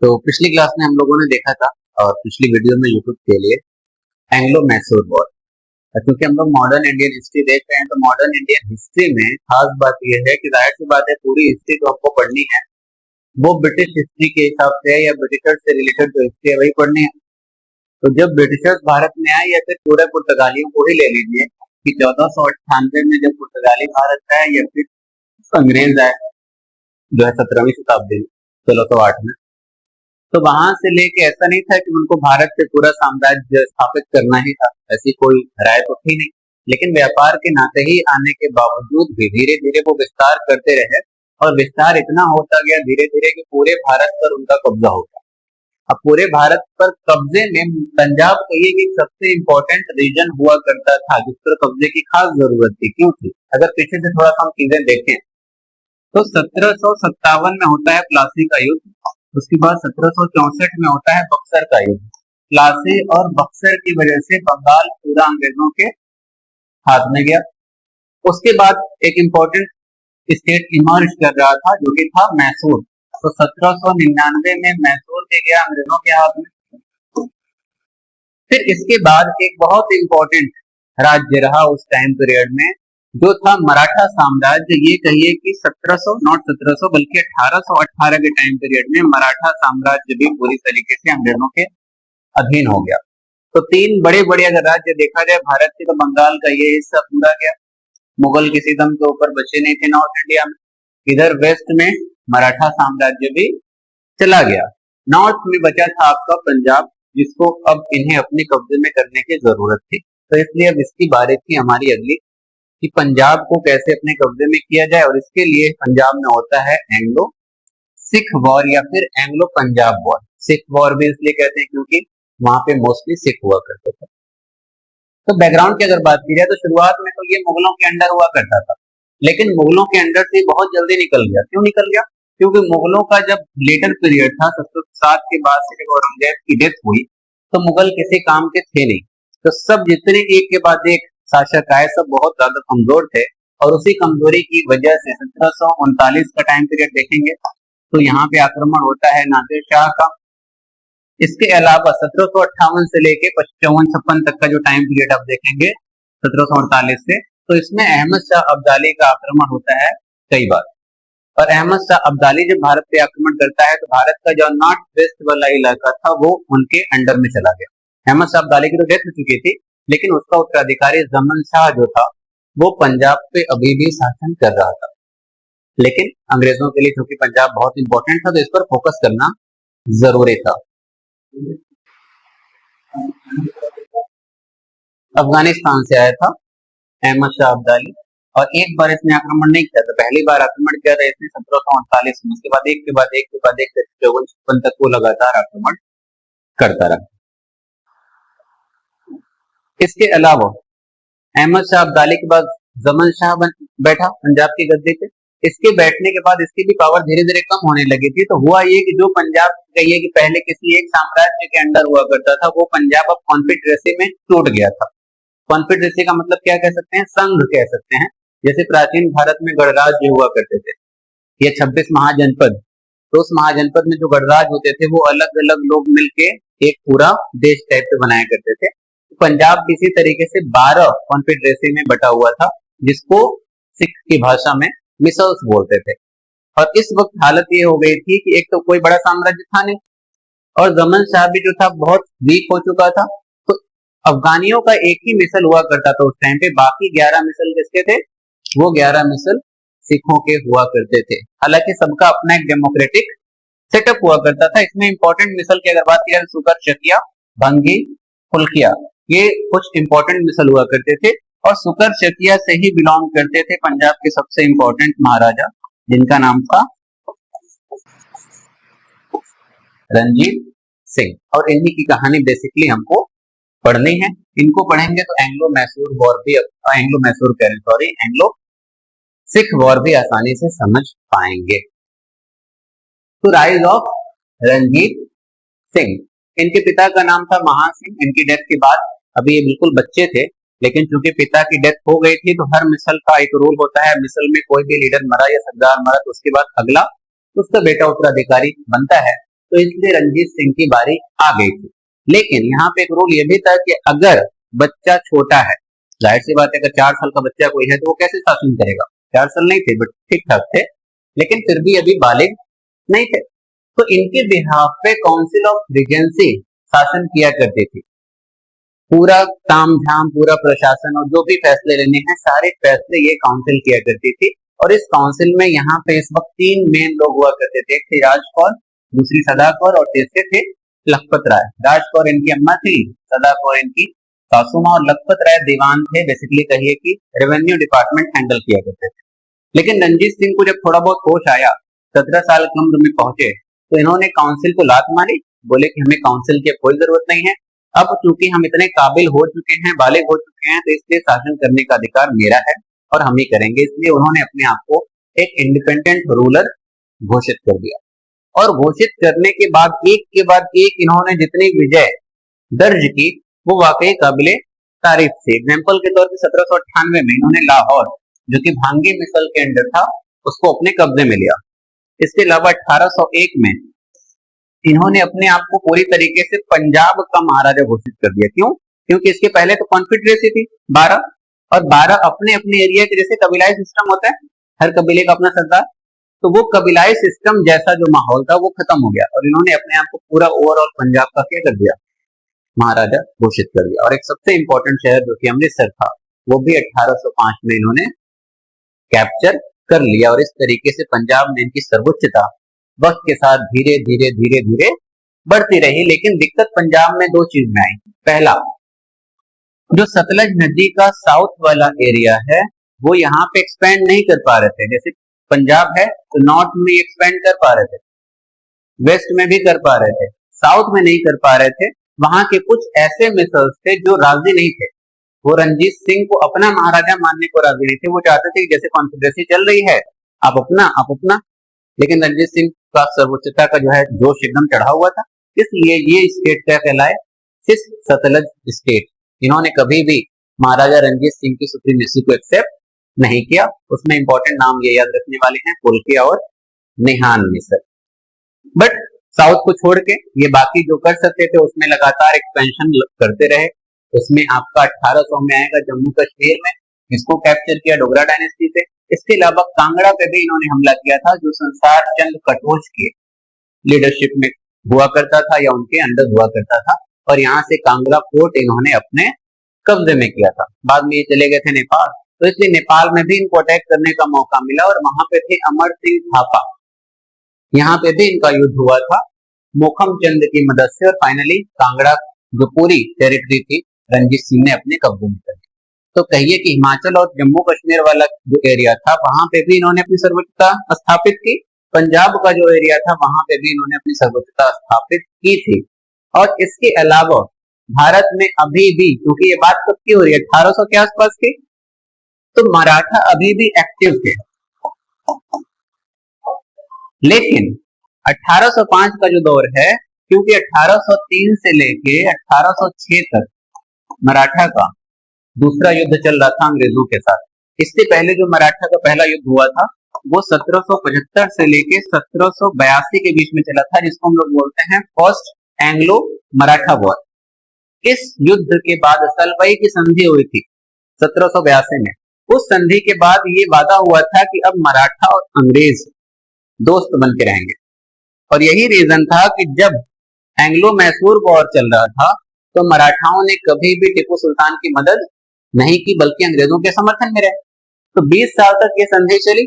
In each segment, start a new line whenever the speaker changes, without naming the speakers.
तो पिछली क्लास में हम लोगों ने देखा था और पिछली वीडियो में यूट्यूब के लिए एंग्लो मैसूर वॉर। क्योंकि हम लोग मॉडर्न इंडियन हिस्ट्री देख रहे हैं तो मॉडर्न इंडियन हिस्ट्री में खास बात यह है कि जाहिर सी बात है पूरी हिस्ट्री तो हमको पढ़नी है, वो ब्रिटिश हिस्ट्री के हिसाब से या ब्रिटिशर्स से रिलेटेड जो हिस्ट्री है वही पढ़नी है। तो जब ब्रिटिशर्स भारत में आए या फिर पूरे पुर्तगालियों को ही ले लीजिए कि 1498 में जब पुर्तगाली भारत आए या फिर अंग्रेज आए जो है 17वीं शताब्दी में 1608 में, तो वहां से लेके ऐसा नहीं था कि उनको भारत से पूरा साम्राज्य स्थापित करना ही था, ऐसी कोई राय तो थी नहीं। लेकिन व्यापार के नाते ही आने के बावजूद भी धीरे धीरे वो विस्तार करते रहे और विस्तार इतना होता गया धीरे धीरे कि पूरे भारत पर उनका कब्जा हो गया। अब पूरे भारत पर कब्जे में पंजाब कहिए कि सबसे इम्पोर्टेंट रीजन हुआ करता था जिस पर कब्जे की खास जरूरत थी। क्यों थी? अगर पीछे से थोड़ा सा हम चीजें देखें तो 1757 में होता है प्लासी का युद्ध, उसके बाद 1764 में होता है बक्सर का युद्ध। प्लासी और बक्सर की वजह से बंगाल पूरा अंग्रेजों के हाथ में गया। उसके बाद एक इम्पोर्टेंट स्टेट इमर्ज कर रहा था जो कि था मैसूर। तो 1799 में मैसूर के गया अंग्रेजों के हाथ में। फिर इसके बाद एक बहुत इम्पोर्टेंट राज्य रहा उस टाइम पीरियड में जो था मराठा साम्राज्य। ये कहिए कि 1700 नॉट 1700 बल्कि 1818 के टाइम पीरियड में मराठा साम्राज्य भी पूरी तरीके से अंग्रेजों के अधीन हो गया। तो तीन बड़े बड़े अगर राज्य देखा जाए भारत के तो बंगाल का ये हिस्सा पूरा गया, मुगल किसी दम के ऊपर बचे नहीं थे नॉर्थ इंडिया में। इधर वेस्ट में मराठा साम्राज्य भी चला गया। नॉर्थ में बचा था आपका पंजाब जिसको अब इन्हें अपने कब्जे में करने की जरूरत थी। तो इसलिए अब इसकी बारी थी हमारी अगली कि पंजाब को कैसे अपने कब्जे में किया जाए, और इसके लिए पंजाब में होता है एंग्लो सिख वॉर या फिर Anglo Punjab war. Sikh war भी इसलिए कहते हैं क्योंकि वहां पे मोस्टली सिख हुआ करते थे। तो बैकग्राउंड की अगर बात की जाए तो शुरुआत में तो ये मुगलों के अंडर हुआ करता था, लेकिन मुगलों के अंडर से बहुत जल्दी निकल गया। क्यों निकल गया? क्योंकि मुगलों का जब लेटर पीरियड था 1707 के बाद से जब औरंगजेब की डेथ हुई तो मुगल किसी काम के थे नहीं। तो सब जितने एक के बाद एक शासक आए सब बहुत ज्यादा कमजोर थे, और उसी कमजोरी की वजह से 1739 का टाइम पीरियड देखेंगे तो यहाँ पे आक्रमण होता है नादिर शाह का। इसके अलावा 1758 से लेके 55-56 तक का जो टाइम पीरियड आप देखेंगे 1748 से, तो इसमें अहमद शाह अब्दाली का आक्रमण होता है कई बार। और अहमद शाह अब्दाली जब भारत पे आक्रमण करता है तो भारत का जो नॉर्थ वेस्ट वाला इलाका था वो उनके अंडर में चला गया। अहमद शाह अब्दाली की तो डेथ हो चुकी थी, लेकिन उसका उत्तराधिकारी जमन शाह जो था वो पंजाब पे अभी भी शासन कर रहा था। लेकिन अंग्रेजों के लिए क्योंकि पंजाब बहुत इंपॉर्टेंट था तो इस पर फोकस करना जरूरी था। अफगानिस्तान से आया था अहमद शाह अब्दाली, और एक बार इसने आक्रमण नहीं किया था, पहली बार आक्रमण किया था इसने 1748 में। उसके बाद एक के बाद एक के बाद एक 54-56 तक वो लगातार आक्रमण करता रहा। इसके अलावा अहमद शाह अब्दाली के बाद जमन शाह बैठा पंजाब की गद्दी पे। इसके बैठने के बाद इसकी भी पावर धीरे धीरे कम होने लगी थी। तो हुआ ये कि जो पंजाब कहिए कि पहले किसी एक साम्राज्य के अंडर हुआ करता था वो पंजाब अब कॉन्फेडरेसी में टूट गया था। कॉन्फेडरेसी का मतलब क्या कह सकते हैं? संघ कह सकते हैं। जैसे प्राचीन भारत में गणराज्य हुआ करते थे, ये 26 महाजनपद, तो उस महाजनपद में जो गणराज्य होते थे वो अलग अलग लोग मिलके एक पूरा देश टाइप से बनाया करते थे। पंजाब किसी तरीके से 12 कॉन्फेडरेसी में बटा हुआ था जिसको सिख की भाषा में मिसल्स बोलते थे। और इस वक्त हालत ये हो गई थी कि एक तो कोई बड़ा साम्राज्य था नहीं और जमन शाह भी जो था बहुत वीक हो चुका था। तो अफगानियों का एक ही मिसल हुआ करता था उस टाइम पे, बाकी 11 मिसल किसके थे? वो 11 मिसल सिखों के हुआ करते थे। हालांकि सबका अपना एक डेमोक्रेटिक सेटअप हुआ करता था। इसमें इंपॉर्टेंट मिसल की अगर बात की जाए तो सुकर, चकिया, भंगी, फुल्किया, ये कुछ इंपॉर्टेंट मिसल हुआ करते थे। और सुकर चकिया से ही बिलोंग करते थे पंजाब के सबसे इंपॉर्टेंट महाराजा जिनका नाम था रणजीत सिंह। और इन्हीं की कहानी बेसिकली हमको पढ़नी है। इनको पढ़ेंगे तो एंग्लो मैसूर वॉर भी, Anglo Mysore territory, Anglo Sikh war भी आसानी से समझ पाएंगे। तो राइज ऑफ रणजीत सिंह, इनके पिता का नाम था महान सिंह। इनकी डेथ के बाद, अभी ये बिल्कुल बच्चे थे, लेकिन चूंकि पिता की डेथ हो गई थी तो हर मिसल का एक रूल होता है, मिसल में कोई भी लीडर मरा या सरदार मरा तो उसके बाद अगला उसका बेटा उत्तराधिकारी बनता है। तो इसलिए रणजीत सिंह की बारी आ गई थी। लेकिन यहाँ पे एक रूल ये भी था कि अगर बच्चा छोटा है, जाहिर सी बात है अगर 4 साल का बच्चा कोई है तो वो कैसे शासन करेगा। 4 साल नहीं थे बट ठीक ठाक थे, लेकिन फिर भी अभी बालिग नहीं थे, तो इनके बिहाफ पे काउंसिल ऑफ रिजेंसी शासन किया करती थी। पूरा तामझाम, पूरा प्रशासन और जो भी फैसले लेने हैं सारे फैसले ये काउंसिल किया करती थी। और इस काउंसिल में यहाँ पे इस वक्त 3 मेन लोग हुआ करते थे, एक थे राज कौर, दूसरी सदा कौर और तीसरे थे लखपत राय। राज कौर इनकी अम्मा थी, सदा कौर इनकी सासू माँ, और लखपत राय दीवान थे, बेसिकली कहिए कि रेवेन्यू डिपार्टमेंट हैंडल किया करते थे। लेकिन रणजीत सिंह को जब थोड़ा बहुत होश आया, 17 साल की उम्र में पहुंचे, तो इन्होंने काउंसिल को लात मारी, बोले कि हमें काउंसिल की कोई जरूरत नहीं है, अब चूंकि हम इतने काबिल हो चुके हैं, बालिग हो चुके हैं, तो इसलिए शासन करने का अधिकार मेरा है और हम ही करेंगे। इसलिए उन्होंने अपने आप को एक इंडिपेंडेंट रूलर घोषित कर दिया। और घोषित करने के बाद एक इन्होंने जितनी विजय दर्ज की वो वाकई काबिले तारीफ थी। एग्जाम्पल के तौर पर 1798 में इन्होंने लाहौर, जो कि भांगी मिसल के अंडर था, उसको अपने कब्जे में लिया। इसके अलावा 1801 में इन्होंने अपने आप को पूरी तरीके से पंजाब का महाराजा घोषित कर दिया। क्यों? क्योंकि इसके पहले तो कॉन्फेडरेसी थी 12, और 12 अपने अपने एरिया के, जैसे कबीलाई सिस्टम होता है, हर कबीले का अपना सरदार, तो वो कबीलाई सिस्टम जैसा जो माहौल था वो खत्म हो गया और इन्होंने अपने आप को पूरा ओवरऑल पंजाब का क्या कर दिया, महाराजा घोषित कर दिया। और एक सबसे इंपॉर्टेंट शहर जो कि अमृतसर था, वो भी 1805 में इन्होंने कैप्चर कर लिया। और इस तरीके से पंजाब में इनकी सर्वोच्चता वक्त के साथ धीरे धीरे धीरे धीरे बढ़ती रही। लेकिन दिक्कत पंजाब में 2 चीज में आई। पहला, जो सतलज नदी का साउथ वाला एरिया है वो यहाँ पे एक्सपेंड नहीं कर पा रहे थे। जैसे पंजाब है तो नॉर्थ में एक्सपेंड कर पा रहे थे, वेस्ट में भी कर पा रहे थे, साउथ में नहीं कर पा रहे थे। वहां के कुछ ऐसे मिसल्स थे जो राजी नहीं थे, वो रणजीत सिंह को अपना महाराजा मानने को राजी नहीं थे। वो चाहते थे कि जैसे कॉन्फेडरेसी चल रही है आप अपना। लेकिन रणजीत सिंह का सर्वोच्चता का जो है जोश एकदम चढ़ा हुआ था, इसलिए ये स्टेट क्या कहलाए, सिस सतलज स्टेट। इन्होंने कभी भी महाराजा रणजीत सिंह की सुप्रीमेसी को एक्सेप्ट नहीं किया। उसमें इंपॉर्टेंट नाम ये याद रखने वाले हैं, पुलके और निहान मिसर। बट साउथ को छोड़ के ये बाकी जो कर सकते थे उसमें लगातार एक्सपेंशन करते रहे। उसमें आपका 1800 में आएगा जम्मू कश्मीर में, इसको कैप्चर किया डोगरा डायनेस्टी से। इसके अलावा कांगड़ा पे भी इन्होंने हमला किया था, जो संसार चंद कटोच के लीडरशिप में हुआ करता था या उनके अंडर हुआ करता था। और यहाँ से कांगड़ा फोर्ट इन्होंने अपने कब्जे में किया था। बाद में ये चले गए थे नेपाल, तो इसलिए नेपाल में भी इनको अटैक करने का मौका मिला और वहां पे थे अमर सिंह थापा, यहाँ पे भी इनका युद्ध हुआ था मोखम चंद की मदद से। और फाइनली कांगड़ा जो पूरी टेरिटरी थी रणजीत सिंह ने अपने कब्जे में कर ली। तो कहिए कि हिमाचल और जम्मू कश्मीर वाला जो एरिया था वहां पे भी इन्होंने अपनी सर्वोच्चता स्थापित की। पंजाब का जो एरिया था वहां पे भी इन्होंने अपनी सर्वोच्चता स्थापित की थी। और इसके अलावा भारत में अभी भी, क्योंकि ये बात कब की हो रही है, 1800 के आसपास की, तो मराठा अभी भी एक्टिव थे। लेकिन 1805 का जो दौर है, क्योंकि 1803 से लेके 1806 तक मराठा का दूसरा युद्ध चल रहा था अंग्रेजों के साथ। इससे पहले जो मराठा का पहला युद्ध हुआ था वो 1775 से लेके 1782 के बीच में चला था, जिसको हम लोग बोलते हैं फर्स्ट एंग्लो मराठा वॉर। इस युद्ध के बाद सलवई की संधि हुई थी 1782 में। उस संधि के बाद ये वादा हुआ था कि अब मराठा और अंग्रेज दोस्त बन के रहेंगे। और यही रीजन था कि जब एंग्लो मैसूर वॉर चल रहा था तो मराठाओं ने कभी भी टीपू सुल्तान की मदद नहीं की, बल्कि अंग्रेजों के समर्थन में रहे। तो 20 साल तक ये संधि चली,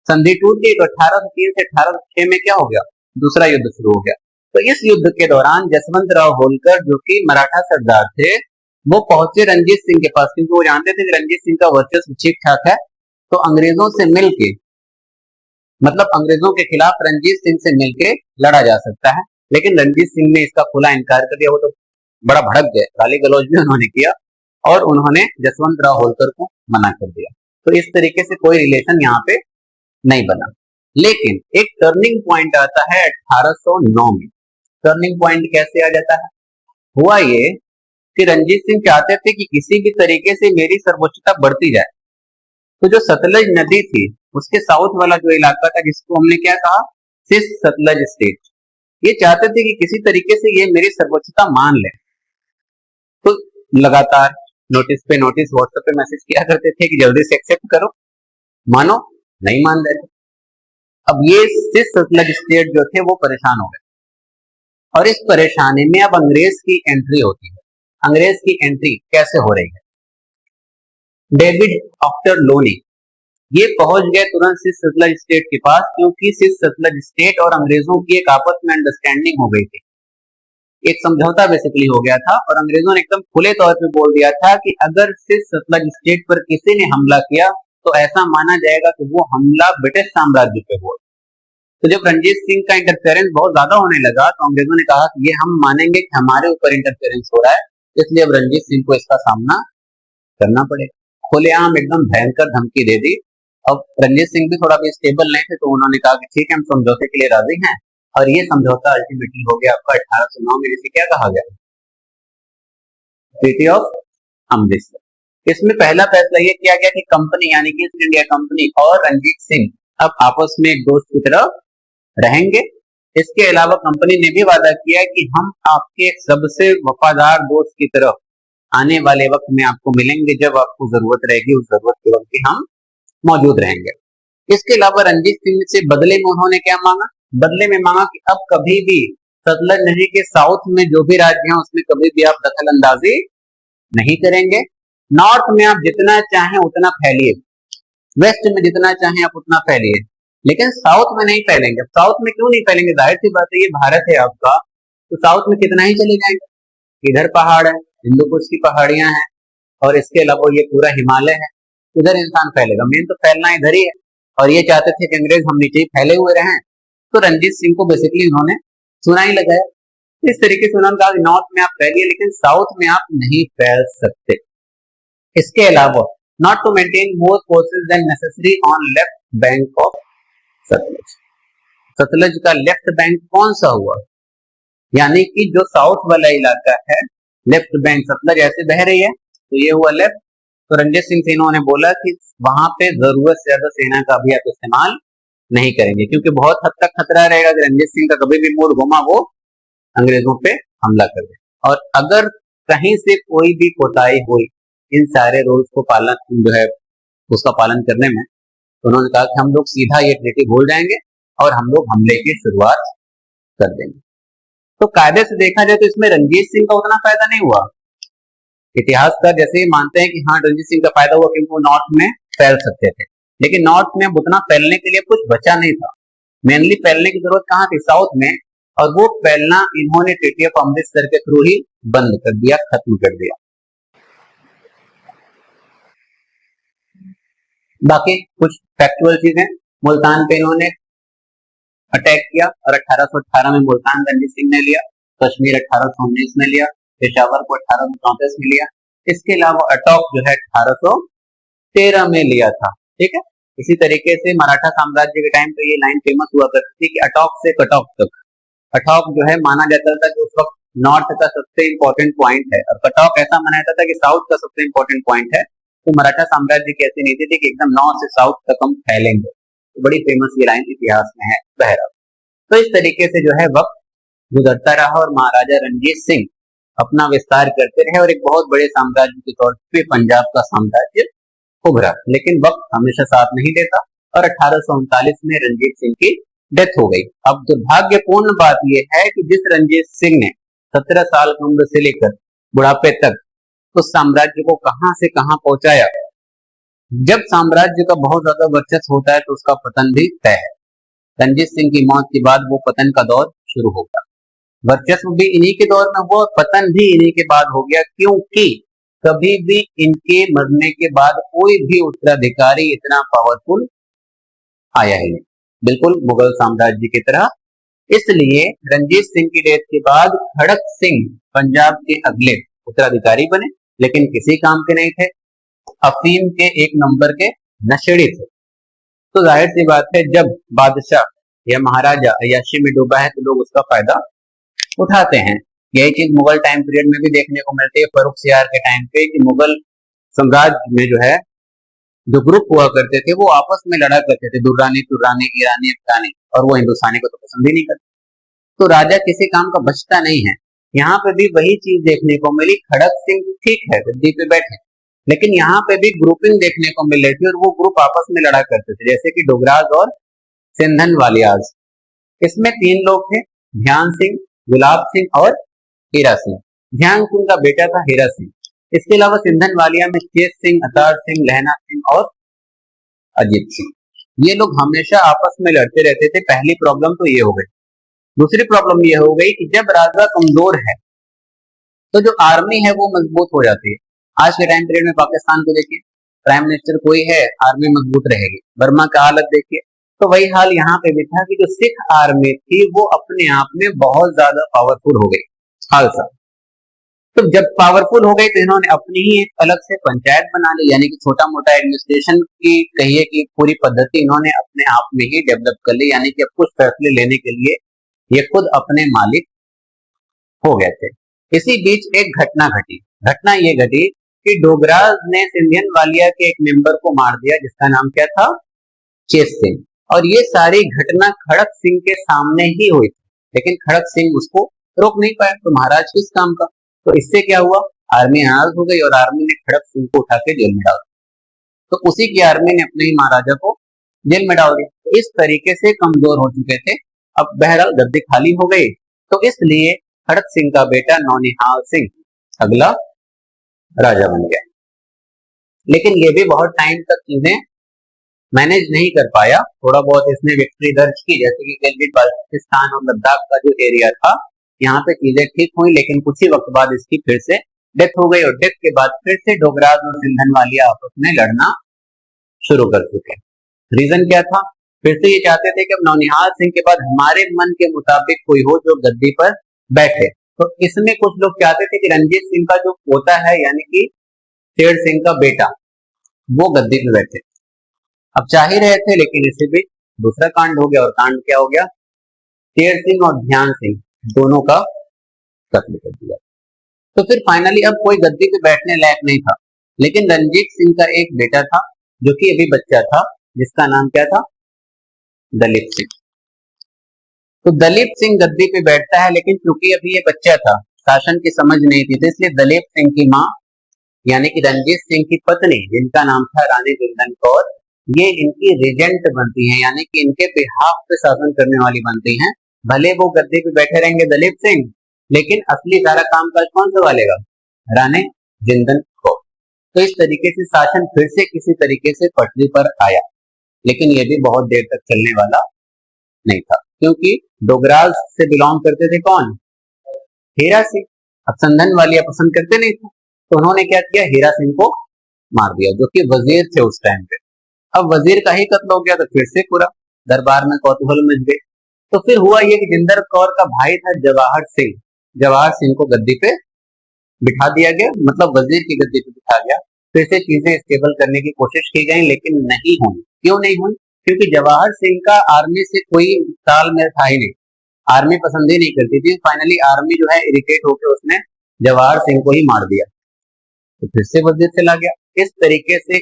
संधि टूट गई तो 1803 से 1806 में क्या हो गया, दूसरा युद्ध शुरू हो गया। तो इस युद्ध के दौरान जसवंत राव होलकर जो कि मराठा सरदार थे, वो पहुंचे रंजीत सिंह के पास, क्योंकि वो जानते थे कि रंजीत सिंह का वर्चस्व ठीक ठाक है, तो अंग्रेजों से मिलके, मतलब अंग्रेजों के खिलाफ रंजीत सिंह से मिलके लड़ा जा सकता है। लेकिन रंजीत सिंह ने इसका खुला इनकार कर दिया। वो तो बड़ा भड़क गए, गाली गलौज भी उन्होंने किया और उन्होंने जसवंत राव होलकर को मना कर दिया। तो इस तरीके से कोई रिलेशन यहाँ पे नहीं बना। लेकिन एक टर्निंग पॉइंट आता है 1809 में। टर्निंग पॉइंट कैसे आ जाता है? हुआ ये कि रंजीत सिंह चाहते थे कि किसी भी तरीके से मेरी सर्वोच्चता बढ़ती जाए। तो जो सतलज नदी थी उसके साउथ वाला जो इलाका था, जिसको हमने क्या कहा, सिस सतलज स्टेट, ये चाहते थे कि किसी तरीके से ये मेरी सर्वोच्चता मान ले, तो लगातार नोटिस पे नोटिस व्हाट्सएप पे मैसेज किया करते थे कि जल्दी से एक्सेप्ट करो, मानो, नहीं मान रहे थे। अब ये सिर्फ सतलज स्टेट जो थे वो परेशान हो गए, और इस परेशानी में अब अंग्रेज की एंट्री होती है। अंग्रेज की एंट्री कैसे हो रही है? डेविड ऑक्टर लोनी ये पहुंच गए तुरंत सिर्फ सतलज स्टेट के पास, क्योंकि सिर्फ सतलज स्टेट और अंग्रेजों की एक आपस में अंडरस्टैंडिंग हो गई थी, एक समझौता बेसिकली हो गया था, और अंग्रेजों ने एकदम खुले तौर पे बोल दिया था कि अगर सिर्फ सतलज स्टेट पर किसी ने हमला किया तो ऐसा माना जाएगा कि वो हमला ब्रिटिश साम्राज्य पे हुआ। तो जब रंजीत सिंह का इंटरफेरेंस बहुत ज्यादा होने लगा तो अंग्रेजों ने कहा कि ये हम मानेंगे कि हमारे ऊपर इंटरफेरेंस हो रहा है, इसलिए अब रंजीत सिंह को इसका सामना करना पड़ेगा। खुलेआम एकदम भयंकर धमकी दे दी। अब रंजीत सिंह भी थोड़ा भी स्टेबल नहीं थे, तो उन्होंने कहा कि ठीक है, हम समझौते के लिए राजी हैं, और ये समझौता अल्टीमेटली हो गया आपका 1809 में, जिसे क्या कहा गया? Treaty of Amritsar. इसमें पहला फैसला ये किया गया कि कंपनी यानी कि ईस्ट इंडिया कंपनी और रंजीत सिंह अब आपस में एक दोस्त की तरह रहेंगे। इसके अलावा कंपनी ने भी वादा किया कि हम आपके सबसे वफादार दोस्त की तरह आने वाले वक्त में आपको मिलेंगे, जब आपको जरूरत रहेगी उस जरूरत के वक्त भी हम मौजूद रहेंगे। इसके अलावा रंजीत सिंह से बदले में उन्होंने क्या मांगा? बदले में मांगा कि अब कभी भी सतलज नदी के साउथ में जो भी राज्य हैं उसमें कभी भी आप दखल अंदाजी नहीं करेंगे। नॉर्थ में आप जितना चाहें उतना फैलिए, वेस्ट में जितना चाहें आप उतना फैलिए, लेकिन साउथ में नहीं फैलेंगे। अब साउथ में क्यों नहीं फैलेंगे? जाहिर सी बात है, ये भारत है आपका, तो साउथ में कितना ही चले जाएंगे। इधर पहाड़ है, हिंदू कुश की पहाड़ियां हैं, और इसके अलावा ये पूरा हिमालय है, इधर इंसान फैलेगा। मेन तो फैलना इधर ही है, और ये चाहते थे कि अंग्रेज हम नीचे ही फैले हुए रहें, तो रंजीत सिंह को बेसिकली उन्होंने सुना ही लगाया। इस तरीके से उन्होंने कहा कि नॉर्थ में आप फैलिए, लेकिन साउथ में आप नहीं फैल सकते। इसके अलावा not to maintain more forces than necessary on left bank of Sutlej. Sutlej का लेफ्ट बैंक कौन सा हुआ? यानी कि जो साउथ वाला इलाका है, लेफ्ट बैंक सतलज ऐसे बह रही है, तो ये हुआ लेफ्ट। तो रंजीत सिंह से इन्होंने बोला कि वहां पे जरूरत से ज्यादा सेना का भी आप इस्तेमाल नहीं करेंगे, क्योंकि बहुत हद तक खतरा रहेगा कि रंजीत सिंह का कभी भी मूड घुमा वो अंग्रेजों पे हमला कर दे। और अगर कहीं से कोई भी कोताही हुई इन सारे रूल्स को पालन जो है उसका पालन करने में, तो उन्होंने कहा कि हम लोग सीधा ये ट्रीटी भूल जाएंगे और हम लोग हमले की शुरुआत कर देंगे। तो कायदे से देखा जाए तो इसमें रंजीत सिंह का उतना फायदा नहीं हुआ। इतिहासकार जैसे ही मानते हैं कि हाँ रंजीत सिंह का फायदा हुआ क्योंकि वो नॉर्थ में फैल सकते थे, लेकिन नॉर्थ में उतना फैलने के लिए कुछ बचा नहीं था। मेनली फैलने की जरूरत कहाँ थी? साउथ में, और वो फैलना इन्होंने ट्रीटी ऑफ अमृतसर के थ्रू ही बंद कर दिया, खत्म कर दिया। बाकी कुछ फैक्चुअल चीजें, मुल्तान पे इन्होंने अटैक किया और 1818 में मुल्तान रंजीत सिंह ने लिया, कश्मीर 1819 में लिया, पेशावर को 1834 में लिया। इसके अलावा अटॉक जो है 1813 में लिया था। ठीक है, इसी तरीके से मराठा साम्राज्य के टाइम पे ये लाइन फेमस हुआ करती थी कि अटॉक से कटॉक तक। अटॉक जो है माना जाता था कि उस वक्त नॉर्थ का सबसे इंपॉर्टेंट पॉइंट है, और कटॉक ऐसा माना जाता था कि साउथ का सबसे इंपॉर्टेंट पॉइंट है। तो मराठा साम्राज्य की ऐसी नीति थी कि एकदम नॉर्थ से साउथ तक हम फैलेंगे। तो बड़ी फेमस ये लाइन इतिहास में है, बहरहाल। तो इस तरीके से जो है वक्त गुजरता रहा और महाराजा रंजीत सिंह अपना विस्तार करते रहे और एक बहुत बड़े साम्राज्य के तौर पे पंजाब का साम्राज्य उभरा। लेकिन वक्त हमेशा साथ नहीं देता और 1839 में रंजीत सिंह की डेथ हो गई। अब दुर्भाग्यपूर्ण बात यह है कि जिस रंजीत सिंह ने 17 साल की उम्र से लेकर बुढ़ापे तक उस साम्राज्य को कहां से कहां पहुंचाया, जब साम्राज्य का बहुत ज्यादा वर्चस्व होता है तो उसका पतन भी तय है। रंजीत सिंह की मौत के बाद वो पतन का दौर शुरू होगा। वर्चस्व भी इन्हीं के दौर में हुआ, पतन भी इन्हीं के बाद हो गया, क्योंकि कभी भी इनके मरने के बाद कोई भी उत्तराधिकारी इतना पावरफुल आया ही नहीं, बिल्कुल मुगल साम्राज्य की तरह। इसलिए रंजीत सिंह की डेथ के बाद खड़क सिंह पंजाब के अगले उत्तराधिकारी बने, लेकिन किसी काम के नहीं थे, अफीम के एक नंबर के नशेड़ी थे। तो जाहिर सी बात है जब बादशाह या महाराजा अय्याशी में डूबा है तो लोग उसका फायदा उठाते हैं। यही चीज मुगल टाइम पीरियड में भी देखने को मिलती है, फर्रुख सियार के टाइम पे, कि मुगल साम्राज्य में जो है जो ग्रुप हुआ करते थे वो आपस में लड़ा करते थे, दुर्रानी तुर्रानी ईरानी अफगानी, और वो हिंदुस्तानी को तो पसंद ही नहीं करते। तो राजा किसी काम का बचता नहीं है। यहाँ पे भी वही चीज देखने को मिली, खड़क सिंह ठीक है गद्दी पे बैठे, लेकिन यहाँ पे भी ग्रुपिंग देखने को मिल रही थी और वो ग्रुप आपस में लड़ा करते थे, जैसे कि डोगराज और सिंधन वालियाज। इसमें तीन लोग थे, ध्यान सिंह, गुलाब सिंह और हीरा सिंह। ध्यान सिंह का बेटा था हीरा सिंह। इसके अलावा सिंधन वालिया में चेत सिंह, अतार सिंह, लहना सिंह और अजीत सिंह, ये लोग हमेशा आपस में लड़ते रहते थे। पहली प्रॉब्लम तो ये हो गई। दूसरी प्रॉब्लम ये हो गई कि जब राजा कमजोर है तो जो आर्मी है वो मजबूत हो जाती है। आज के टाइम पीरियड में पाकिस्तान को देखिए, प्राइम मिनिस्टर कोई है, आर्मी मजबूत रहेगी। बर्मा का हालत देखिए, तो वही हाल यहाँ पे भी था कि जो सिख आर्मी थी वो अपने आप में बहुत ज्यादा पावरफुल हो गई खालसा। तो जब पावरफुल हो गई तो इन्होंने अपनी ही एक अलग से पंचायत बना ली, यानी कि छोटा मोटा एडमिनिस्ट्रेशन की कहिए कि पूरी पद्धति इन्होंने अपने आप में ही डेवलप कर ली, यानी कि अब कुछ फैसले लेने के लिए ये खुद अपने मालिक हो गए थे। इसी बीच एक घटना घटी। घटना ये घटी कि डोगराज ने सिंधियन वालिया के एक मेंबर को मार दिया, जिसका नाम क्या था, चेत सिंह। और ये सारी घटना खड़क सिंह के सामने ही हुई थी, लेकिन खड़क सिंह उसको रोक नहीं पाया। तो महाराज किस काम का? तो इससे क्या हुआ, आर्मी नाराज हो गई और आर्मी ने खड़क सिंह को उठा के जेल में डाल दिया। तो उसी की आर्मी ने अपने ही महाराजा को जेल में डाल दिया। तो इस तरीके से कमजोर हो चुके थे। अब बहरहाल गद्दी खाली हो गई, तो इसलिए खड़क सिंह का बेटा नौनिहाल सिंह अगला राजा बन गया। लेकिन ये भी बहुत टाइम तक चीजें मैनेज नहीं कर पाया। थोड़ा बहुत इसने विक्ट्री दर्ज की, जैसे कि गिलगित बाल्टिस्तान और लद्दाख का जो एरिया था, यहाँ पे चीजें ठीक हुई, लेकिन कुछ ही वक्त बाद इसकी फिर से डेथ हो गई और डेथ के बाद फिर से डोगराज और सिंधन वालिया आपस में लड़ना शुरू कर चुके। रीजन क्या था? फिर से ये चाहते थे कि अब नौनिहाल सिंह के बाद हमारे मन के मुताबिक कोई हो जो गद्दी पर बैठे। तो इसमें कुछ लोग चाहते थे कि रंजीत सिंह का जो पोता है, यानी कि शेर सिंह का बेटा, वो गद्दी पे बैठे। अब चाह ही रहे थे, लेकिन इसे भी दूसरा कांड हो गया। और कांड क्या हो गया? शेर सिंह और ध्यान सिंह दोनों का कत्ल कर दिया। तो फिर फाइनली अब कोई गद्दी पे बैठने लायक नहीं था, लेकिन रंजीत सिंह का एक बेटा था जो कि अभी बच्चा था, जिसका नाम क्या था, दलीप सिंह। तो दलीप सिंह गद्दी पे बैठता है, लेकिन क्योंकि अभी ये बच्चा था, शासन की समझ नहीं थी, तो इसलिए दलीप सिंह की माँ यानी कि रंजीत सिंह की पत्नी, जिनका नाम था रानी जिंदन कौर, ये इनकी रिजेंट बनती हैं, यानी कि इनके बिहाफ पे शासन करने वाली बनती हैं। भले वो गद्दी पे बैठे रहेंगे दलीप सिंह, लेकिन असली सारा काम काज कौन संभालेगा? रानी जिंदन कौर। तो इस तरीके से शासन फिर से किसी तरीके से पटरी पर आया, लेकिन ये भी बहुत देर तक चलने वाला नहीं था, क्योंकि डोगराज से बिलोंग करते थे कौन? हीरा सिंह। अब संधन वालिया पसंद करते नहीं थे, तो उन्होंने क्या किया, हीरा सिंह को मार दिया, जो कि वजीर थे उस टाइम पे। अब वजीर का ही कत्ल हो गया, तो फिर से पूरा दरबार में कौतूहल मच गए। तो फिर हुआ ये कि जिंदर कौर का भाई था जवाहर सिंह, जवाहर सिंह को गद्दी पे बिठा दिया गया, मतलब वजीर की गद्दी पे बिठा गया। फिर से चीजें स्टेबल करने की कोशिश की गई, लेकिन नहीं हुई। क्यों नहीं हुई? क्योंकि जवाहर सिंह का आर्मी से कोई तालमेल था ही नहीं, आर्मी पसंद ही नहीं करती थी। फाइनली आर्मी जो है इरिटेट होकर उसने जवाहर सिंह को ही मार दिया, तो फिर से वजीर चला गया। इस तरीके से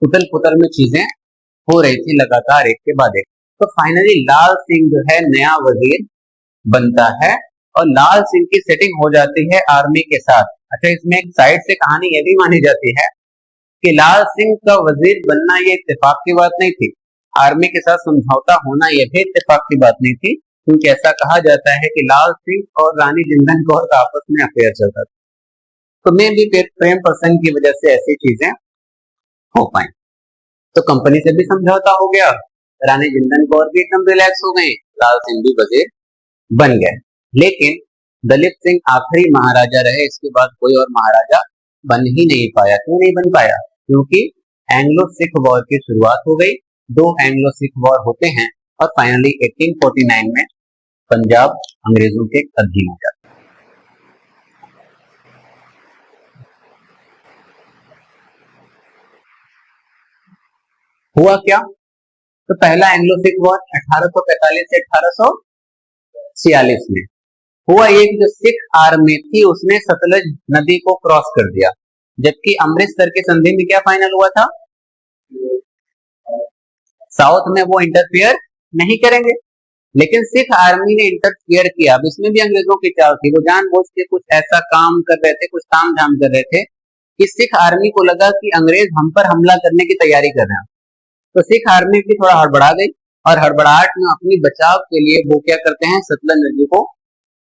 उथल पुथल में चीजें हो रही थी लगातार, एक के बाद एक। तो फाइनली लाल सिंह जो है नया वजीर बनता है, और लाल सिंह की सेटिंग हो जाती है आर्मी के साथ। अच्छा, इसमें एक साइड से कहानी ये भी मानी जाती है कि लाल सिंह का वजीर बनना ये इत्तेफाक की बात नहीं थी, आर्मी के साथ समझौता होना यह भी इत्तेफाक की बात नहीं थी, क्योंकि ऐसा कहा जाता है कि लाल सिंह और रानी जिंदन कौर का आपस में अफेयर चलता था। तो मे भी प्रेम प्रसंग की वजह से ऐसी चीजें हो पाई। तो कंपनी से भी समझौता हो गया, रानी जिंदन कौर भी एकदम रिलैक्स हो गई, लाल सिंह भी वजीर बन गए। लेकिन दलीप सिंह आखिरी महाराजा रहे, इसके बाद कोई और महाराजा बन ही नहीं पाया। क्यों नहीं बन पाया? क्योंकि एंग्लो सिख वॉर की शुरुआत हो गई, दो एंग्लो सिख वॉर होते हैं, और फाइनली 1849 में पंजाब अंग्रेजों के अधीन हो जाता है। हुआ क्या? तो पहला एंग्लो सिख वॉर 1845 से 1846 में हुआ। ये कि जो सिख आर्मी थी उसने सतलज नदी को क्रॉस कर दिया, जबकि अमृतसर के संधि में क्या फाइनल हुआ था, साउथ में वो इंटरफियर नहीं करेंगे। लेकिन सिख आर्मी ने इंटरफियर किया। अब इसमें भी अंग्रेजों की चाल थी, वो जानबूझ के कुछ ऐसा काम कर रहे थे, कुछ ताम झाम कर रहे थे कि सिख आर्मी को लगा कि अंग्रेज हम पर हमला करने की तैयारी कर रहे हैं। तो सिख आर्मी भी थोड़ा हड़बड़ा गई और हड़बड़ाहट में अपनी बचाव के लिए वो क्या करते हैं, सतलज नदी को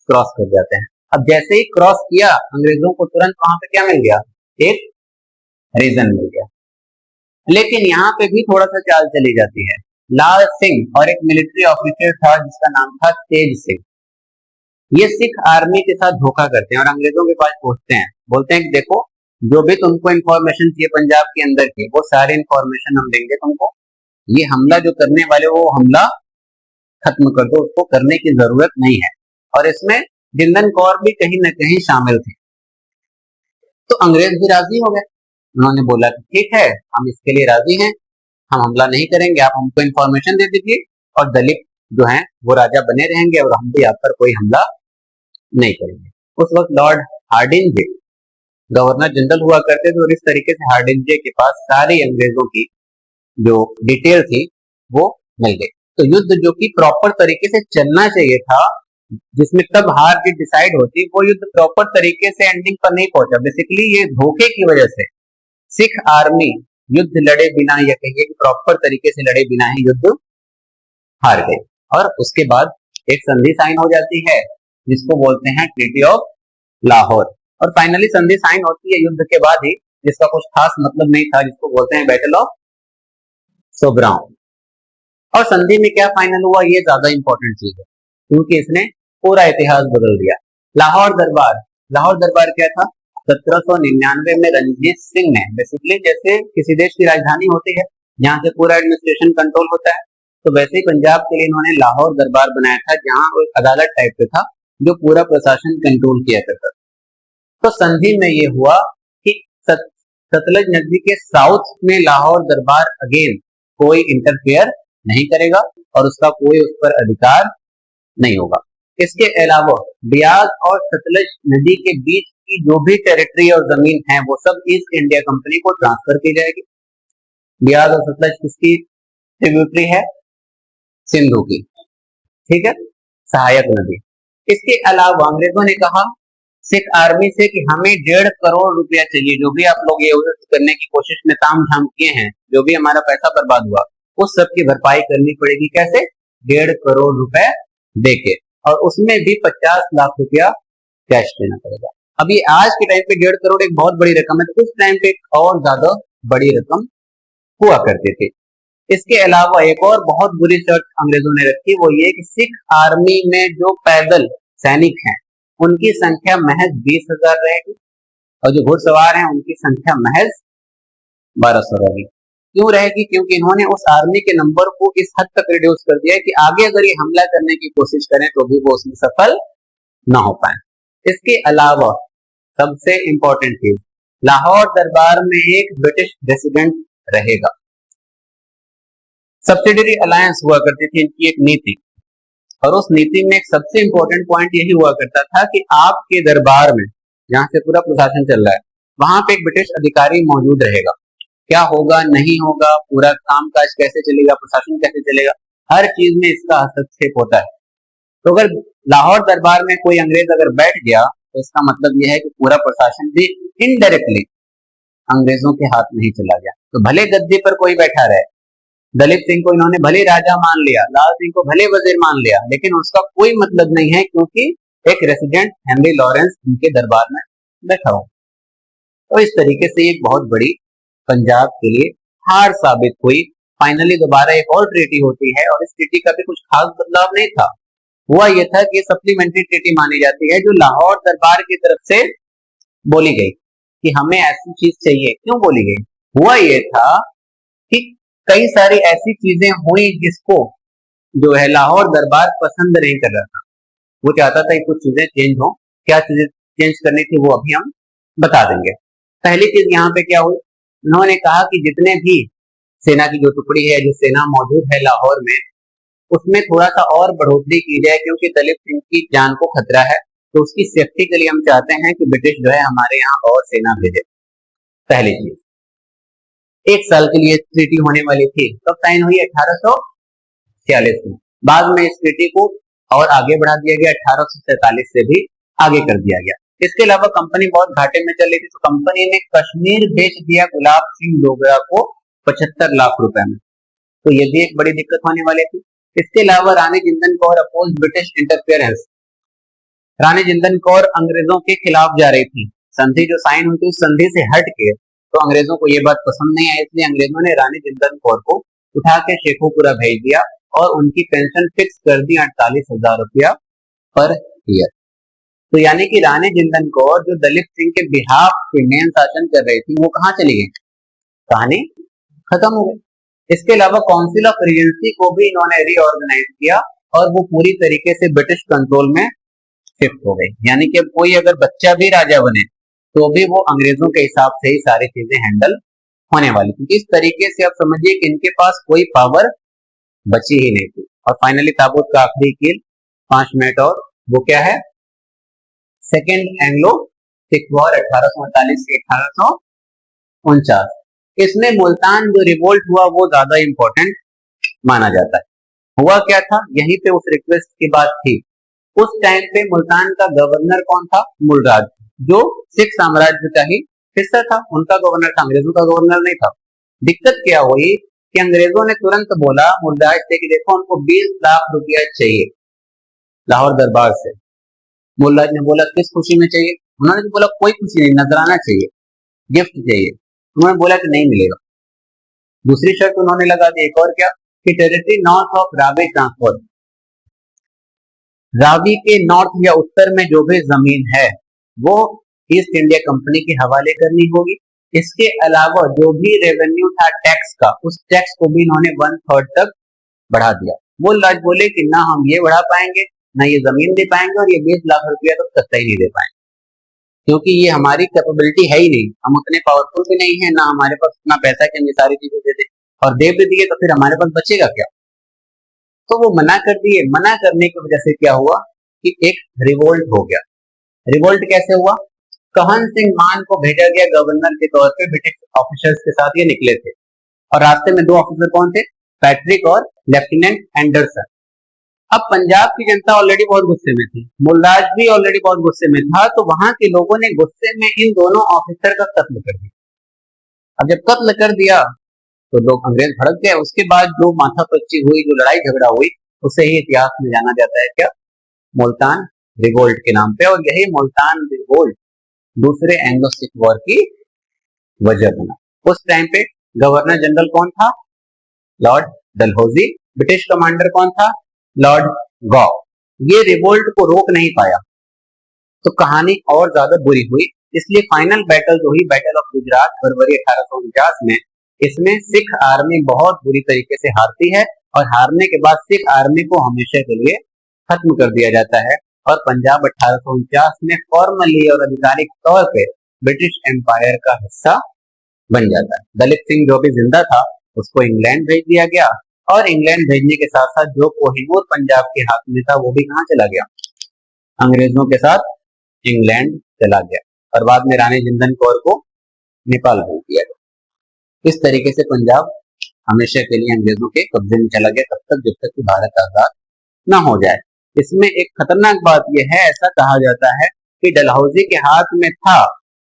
क्रॉस कर जाते हैं। अब जैसे ही क्रॉस किया, अंग्रेजों को तुरंत वहां पे क्या मिल गया, एक रीजन मिल गया। लेकिन यहाँ पे भी थोड़ा सा चाल चली जाती है। लाल सिंह और एक मिलिट्री ऑफिसर था जिसका नाम था तेज सिंह, ये सिख आर्मी के साथ धोखा करते हैं और अंग्रेजों के पास पहुंचते हैं। बोलते हैं कि देखो, जो भी तुमको इन्फॉर्मेशन चाहिए पंजाब के अंदर की, वो सारी इन्फॉर्मेशन हम देंगे तुमको। ये हमला जो करने वाले, वो हमला खत्म कर दो, उसको करने की जरूरत नहीं है। और इसमें जिंदन कौर भी कहीं ना कहीं शामिल थे। तो अंग्रेज भी राजी हो गए। उन्होंने बोला कि ठीक है, हम इसके लिए राजी हैं, हम हमला नहीं करेंगे, आप हमको इन्फॉर्मेशन दे दीजिए और दलित जो हैं वो राजा बने रहेंगे और हम भी आप पर कोई हमला नहीं करेंगे। उस वक्त लॉर्ड हार्डिंजे गवर्नर जनरल हुआ करते थे और इस तरीके से हार्डिंजे के पास सारी अंग्रेजों की जो डिटेल थी वो मिल गई। तो युद्ध जो कि प्रॉपर तरीके से चलना चाहिए था, जिसमें कब हार जीत डिसाइड होती, वो युद्ध प्रॉपर तरीके से एंडिंग पर नहीं पहुंचा। बेसिकली ये धोखे की वजह से सिख आर्मी युद्ध लड़े बिना, या कहिए कि प्रॉपर तरीके से लड़े बिना ही युद्ध हार गई। और उसके बाद एक संधि साइन हो जाती है जिसको बोलते हैं ट्रीटी ऑफ लाहौर। और फाइनली संधि साइन होती है युद्ध के बाद ही, जिसका कुछ खास मतलब नहीं था, जिसको बोलते हैं बैटल ऑफ सोग्राम। और संधि में क्या फाइनल हुआ, ये ज्यादा इंपॉर्टेंट चीज है क्योंकि इसने पूरा इतिहास बदल दिया। लाहौर दरबार, लाहौर दरबार क्या था, 1799 में रंजीत सिंह ने, बेसिकली जैसे किसी देश की राजधानी होती है जहाँ से पूरा एडमिनिस्ट्रेशन कंट्रोल होता है, तो वैसे ही पंजाब के लिए इन्होंने लाहौर दरबार बनाया था, जहाँ वो एक अदालत टाइप पे था जो पूरा प्रशासन कंट्रोल किया करता था। तो संधि में ये हुआ कि सतलज नदी के साउथ में लाहौर दरबार अगेन कोई इंटरफेयर नहीं करेगा और उसका कोई उस पर अधिकार नहीं होगा। इसके अलावा बियास और सतलज नदी के बीच की जो भी टेरिटरी और जमीन है वो सब ईस्ट इंडिया कंपनी को ट्रांसफर की जाएगी। बियास और सतलज किसकी ट्रिब्यूटरी है, सिंधु की, ठीक है, सहायक नदी। इसके अलावा अंग्रेजों ने कहा सिख आर्मी से कि हमें 1.5 करोड़ रुपया चाहिए, जो भी आप लोग ये करने की कोशिश में ताम झाम किए हैं, जो भी हमारा पैसा बर्बाद हुआ, उस सब की भरपाई करनी पड़ेगी। कैसे, 1.5 करोड़ रुपए देके, और उसमें भी 50 लाख रुपया कैश देना पड़ेगा। अभी आज के टाइम पे 1.5 करोड़ एक बहुत बड़ी रकम है, तो उस टाइम पे और ज्यादा बड़ी रकम हुआ करती थी। इसके अलावा एक और बहुत बुरी शर्त अंग्रेजों ने रखी, वो ये कि सिख आर्मी में जो पैदल सैनिक हैं उनकी संख्या महज 20,000 रहेगी और जो घुड़सवार हैं उनकी संख्या महज 1200 रहेगी। क्यों रहेगी, क्योंकि इन्होंने उस आर्मी के नंबर को इस हद तक रिड्यूस कर दिया है कि आगे अगर ये हमला करने की कोशिश करें तो भी वो उसमें सफल ना हो पाए। इसके अलावा सबसे इंपॉर्टेंट चीज, लाहौर दरबार में एक ब्रिटिश रेसिडेंट रहेगा। सब्सिडरी अलायंस हुआ करती थी इनकी एक नीति, और उस नीति में एक सबसे इंपॉर्टेंट पॉइंट यही हुआ करता था कि आपके दरबार में जहां से पूरा प्रशासन चल रहा है वहां पे एक ब्रिटिश अधिकारी मौजूद रहेगा। क्या होगा, नहीं होगा, पूरा काम काज कैसे चलेगा, प्रशासन कैसे चलेगा, हर चीज में इसका हस्तक्षेप होता है। तो अगर लाहौर दरबार में कोई अंग्रेज अगर बैठ गया तो इसका मतलब यह है कि पूरा प्रशासन भी इनडायरेक्टली अंग्रेजों के हाथ में ही चला गया। तो भले गद्दी पर कोई बैठा रहे, दलित सिंह को इन्होंने भले राजा मान लिया, लाल सिंह को भले वजीर मान लिया, लेकिन उसका कोई मतलब नहीं है क्योंकि एक रेसिडेंट हेनरी लॉरेंस उनके दरबार में बैठा हो। तो इस तरीके से एक बहुत बड़ी पंजाब के लिए हार साबित हुई। फाइनली दोबारा एक और ट्रीटी होती है और इस ट्रीटी का भी कुछ खास बदलाव नहीं था। हुआ यह था कि सप्लीमेंट्री ट्रीटी मानी जाती है जो लाहौर दरबार की तरफ से बोली गई कि हमें ऐसी चीज चाहिए। क्यों बोली गई, हुआ यह था कि कई सारी ऐसी चीजें हुई जिसको जो है लाहौर दरबार पसंद नहीं कर रहा था। वो चाहता था कि कुछ चीजें चेंज हो। क्या चीजें चेंज करनी थी वो अभी हम बता देंगे। पहली चीज यहाँ पे क्या हुई, उन्होंने कहा कि जितने भी सेना की जो टुकड़ी है, जो सेना मौजूद है लाहौर में, उसमें थोड़ा सा और बढ़ोतरी की जाए क्योंकि दलित सिंह की जान को खतरा है। तो उसकी सेफ्टी के लिए हम चाहते हैं कि ब्रिटिश जो है हमारे यहाँ और सेना भेजे। पहली चीज, 1 साल के लिए ट्रीटी होने वाली थी, कब साइन हुई, 1846 में। बाद में इस ट्रीटी को और आगे बढ़ा दिया गया, 1847 से भी आगे कर दिया गया। इसके अलावा कंपनी बहुत घाटे में चल रही थी, तो कंपनी ने कश्मीर बेच दिया गुलाब सिंह डोगरा को 75 लाख रुपए में, तो ये भी एक बड़ी दिक्कत होने वाली थी। इसके अलावा रानी जिंदन कौर अपोज ब्रिटिश इंटरफेरेंस, रानी जिंदन कौर अंग्रेजों के खिलाफ जा रही थी, संधि जो साइन हुई थी उस संधि से हट के, तो अंग्रेजों को ये बात पसंद नहीं आई, इसलिए अंग्रेजों ने रानी जिंदन कौर को उठा के शेखोपुरा भेज दिया और उनकी पेंशन फिक्स कर दी 48,000 रुपया पर ईयर। तो यानी कि रानी जिंदन कौर जो दलित सिंह के बिहाफ पे मेन शासन कर रही थी, वो कहाँ चली गई, कहानी खत्म हो गई। इसके अलावा काउंसिल ऑफ रीजेंसी को भी इन्होंने रीऑर्गेनाइज किया और वो पूरी तरीके से ब्रिटिश कंट्रोल में शिफ्ट हो गई, यानी कि अब कोई अगर बच्चा भी राजा बने तो भी वो अंग्रेजों के हिसाब से ही सारी चीजें हैंडल होने वाली थी। इस तरीके से आप समझिए कि इनके पास कोई पावर बची ही नहीं थी। और फाइनली ताबूत का आखिरी कील 5 मिनट और, वो क्या है, सेकेंड एंग्लो सिख वॉर 1848 से 1849। इसमें मुल्तान जो रिवोल्ट हुआ वो ज्यादा इंपॉर्टेंट माना जाता है। हुआ क्या था, यहीं पे उस रिक्वेस्ट की बात थी। उस टाइम पे मुल्तान का गवर्नर कौन था, मुलराज, जो सिख साम्राज्य का ही हिस्सा था, उनका गवर्नर था, अंग्रेजों का गवर्नर नहीं था। दिक्कत क्या हुई कि अंग्रेजों ने तुरंत बोला मुलराज से कि देखो हमको 20 लाख रुपया चाहिए लाहौर दरबार से। मुलराज ने बोला किस खुशी में चाहिए, उन्होंने बोला कोई खुशी नहीं, नजराना चाहिए, गिफ्ट चाहिए। उन्होंने बोला कि नहीं मिलेगा। दूसरी शर्त उन्होंने लगा दी, एक और क्या, कि territory north of Ravi transfer, Ravi के नॉर्थ या उत्तर में जो भी जमीन है वो ईस्ट इंडिया कंपनी के हवाले करनी होगी। इसके अलावा जो भी रेवेन्यू था टैक्स का, उस टैक्स को भी इन्होंने 1/3 तक बढ़ा दिया। मुलराज बोले कि ना हम ये बढ़ा पाएंगे, ना ये जमीन दे पाएंगे, और ये 20 लाख रुपया तो कत्ता ही नहीं दे पाएंगे, क्योंकि ये हमारी कैपेबिलिटी है ही नहीं, हम उतने पावरफुल भी नहीं है, ना हमारे पास उतना पैसा कि हम ये सारी चीजें दे दें, और दे भी दिए तो फिर हमारे पास बचेगा क्या। तो वो मना कर दिए। मना करने की वजह से क्या हुआ कि एक रिवोल्ट हो गया। रिवोल्ट कैसे हुआ, कहन सिंह मान को भेजा गया गवर्नर के तौर पे, ब्रिटिश ऑफिसर्स के साथ ये निकले थे, और रास्ते में 2 ऑफिसर कौन थे, पैट्रिक और लेफ्टिनेंट एंडरसन। अब पंजाब की जनता ऑलरेडी बहुत गुस्से में थी, मुलराज भी ऑलरेडी बहुत गुस्से में था, तो वहां के लोगों ने गुस्से में इन दोनों ऑफिसर का कत्ल कर दिया। अब जब कत्ल कर दिया तो लोग अंग्रेज भड़क गए। उसके बाद जो माथापच्ची हुई, जो लड़ाई झगड़ा हुई, उसे ही इतिहास में जाना जाता है क्या, मुल्तान रिवोल्ट के नाम पे। और यही मुल्तान रिवोल्ट दूसरे एंग्लो सिख वॉर की वजह बना। उस टाइम पे गवर्नर जनरल कौन था, लॉर्ड डलहौजी। ब्रिटिश कमांडर कौन था, लॉर्ड गॉ। ये रिवोल्ट को रोक नहीं पाया, तो कहानी और ज्यादा बुरी हुई। इसलिए फाइनल बैटल जो हुई, बैटल ऑफ गुजरात, फरवरी 1849 में, इसमें सिख आर्मी बहुत बुरी तरीके से हारती है, और हारने के बाद सिख आर्मी को हमेशा के लिए खत्म कर दिया जाता है, और पंजाब 1849 में फॉर्मली और आधिकारिक तौर पे ब्रिटिश एम्पायर का हिस्सा बन जाता है। दलित सिंह जो भी जिंदा था उसको इंग्लैंड भेज दिया गया, और इंग्लैंड भेजने के साथ साथ जो कोहिनूर पंजाब के हाथ में था वो भी कहाँ चला गया, अंग्रेजों के साथ इंग्लैंड चला गया, और बाद में रानी जिंदन कौर को नेपाल भेज दिया गया। इस तरीके से पंजाब हमेशा के लिए अंग्रेजों के कब्जे में चला गया, तब तक जब तक कि भारत आजाद न हो जाए। इसमें एक खतरनाक बात यह है, ऐसा कहा जाता है कि डलहौजी के हाथ में था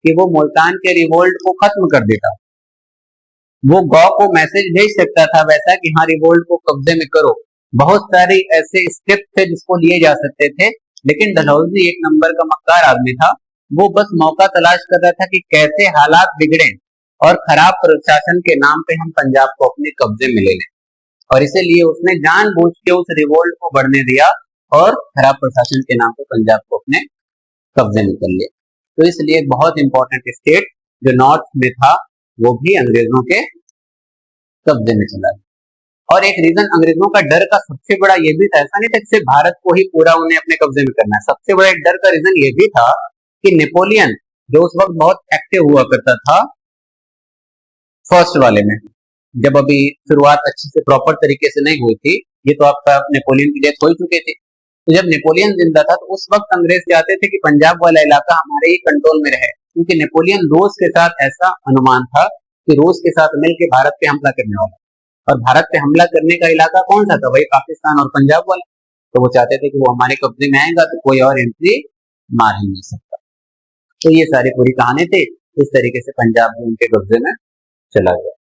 कि वो मुल्तान के रिवोल्ट को खत्म कर देता, वो गौ को मैसेज भेज सकता था वैसा कि हाँ रिवोल्ट को कब्जे में करो। बहुत सारे ऐसे स्टेप थे जिसको लिए जा सकते थे, लेकिन डलहौजी एक नंबर का मक्कार आदमी था। वो बस मौका तलाश कर रहा था कि कैसे हालात बिगड़े और खराब प्रशासन के नाम पे हम पंजाब को अपने कब्जे में ले लें, और इसीलिए उसने जानबूझ के उस रिवोल्ट को बढ़ने दिया और खराब प्रशासन के नाम पे पंजाब को अपने कब्जे में कर लिया। तो इसलिए बहुत इंपॉर्टेंट स्टेट जो नॉर्थ में था वो भी अंग्रेजों के कब्जे में चला गया। और एक रीजन अंग्रेजों का डर का सबसे बड़ा ये भी था, ऐसा नहीं था कि सिर्फ भारत को ही पूरा उन्हें अपने कब्जे में करना है, सबसे बड़ा एक डर का रीजन ये भी था कि नेपोलियन जो उस वक्त बहुत एक्टिव हुआ करता था फर्स्ट वाले में, जब अभी शुरुआत अच्छे से प्रॉपर तरीके से नहीं हुई थी, ये तो आपका नेपोलियन की डेथ हो ही चुकी थी, तो जब नेपोलियन जिंदा था तो उस वक्त अंग्रेज चाहते थे कि पंजाब वाला इलाका हमारे ही कंट्रोल में रहे, क्योंकि नेपोलियन रूस के साथ ऐसा अनुमान था कि रूस के साथ मिलकर भारत पे हमला करने वाला, और भारत पे हमला करने का इलाका कौन सा था? वही पाकिस्तान और पंजाब वाला। तो वो चाहते थे कि वो हमारे कब्जे में आएगा तो कोई और एंट्री मार ही नहीं सकता। तो ये सारी पूरी कहानी थी। इस तरीके से पंजाब भी उनके कब्जे में चला गया।